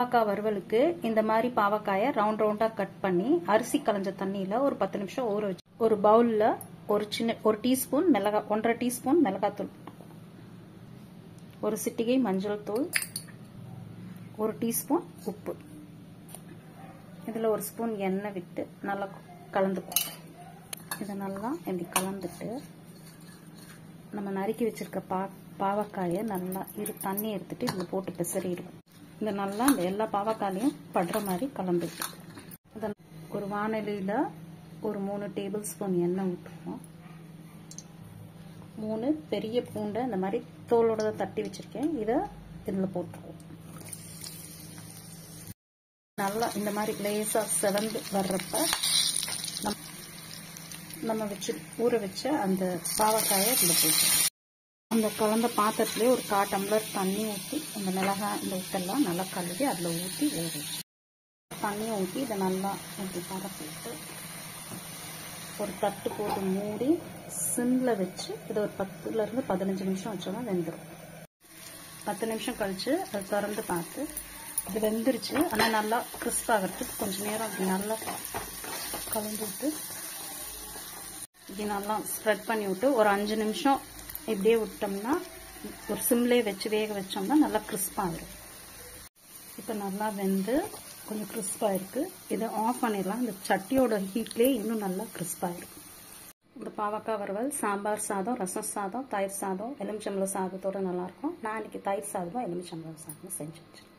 பாவக்காய் வறுவலுக்கு இந்த மாதிரி பாவக்காயை ரவுண்ட் ரவுண்டா கட் பண்ணி அரிசி கலஞ்ச தண்ணியில ஒரு 10 நிமிஷம் ஊற வச்சு ஒரு பவுல்ல ஒரு டீஸ்பூன் மிளகாய் 1.5 டீஸ்பூன் மிளகாத்தூள், ஒரு சிட்டிகை மஞ்சள் தூள், ஒரு டீஸ்பூன் உப்பு, இதுல ஒரு ஸ்பூன் எண்ணெய் விட்டு நல்லா கலந்துக்கும். இதை நல்லா இப்படி கலந்துட்டு நம்ம நறுக்கி வச்சிருக்க பாவக்காயை நல்லா தண்ணி எடுத்துட்டு இதுல போட்டு பிசறிடுவோம். இந்த நல்லா இந்த எல்லா பாவக்காயிலையும் படுற மாதிரி கலந்துட்டு ஒரு வாணலியில ஒரு 3 டேபிள் ஸ்பூன் எண்ணெய் ஊற்றுவோம். 3 பெரிய பூண்டை இந்த மாதிரி தோலோட தட்டி வச்சிருக்கேன், இதை இதுல போட்டுருவோம். நல்லா இந்த மாதிரி லேசா செவந்து வர்றப்ப நம்ம ஊற வச்ச அந்த பாவக்காயை இதுல போட்டுருவோம். அந்த கலந்த பாத்திரத்திலே ஒரு 1/4 டம்ளர் தண்ணி ஊற்றி அந்த மிளகாய் இந்த உப்பெல்லாம் நல்லா கழுவி அதில் ஊற்றி வேக வச்சு தண்ணியை ஊற்றி இதை நல்லா இப்படி பரப்பிட்டு ஒரு தட்டு போட்டு மூடி சிம்ல வச்சு இதை ஒரு 10லேருந்து 15 நிமிஷம் வச்சோம்னா வெந்துடும். 10 நிமிஷம் கழிச்சு அதை திறந்து பார்த்து இது வெந்துருச்சு. ஆனால் நல்லா கிறிஸ்ப் ஆகிறதுக்கு கொஞ்சம் நேரம் அப்படி நல்லா கலந்து விட்டு இப்படி நல்லா ஸ்ப்ரெட் பண்ணி விட்டு ஒரு 5 நிமிஷம் இப்படியே விட்டோம்னா ஒரு சிம்லேயே வச்சு வேக வச்சோம்னா நல்லா கிறிஸ்பாகிடும். இப்போ நல்லா வெந்து கொஞ்சம் கிறிஸ்பாக இருக்கு. இதை ஆஃப் பண்ணிடலாம். இந்த சட்டியோட ஹீட்லேயே இன்னும் நல்லா கிறிஸ்பாகிடும். இந்த பாவக்காய் வறுவல் சாம்பார் சாதம், ரசம் சாதம், தயிர் சாதம், எலுமிச்சம்பழம் சாதத்தோட நல்லாயிருக்கும். நான் இன்னைக்கு தயிர் சாதமும் எலுமிச்சம்பழம் சாதமும் செஞ்சு வச்சிருக்கேன்.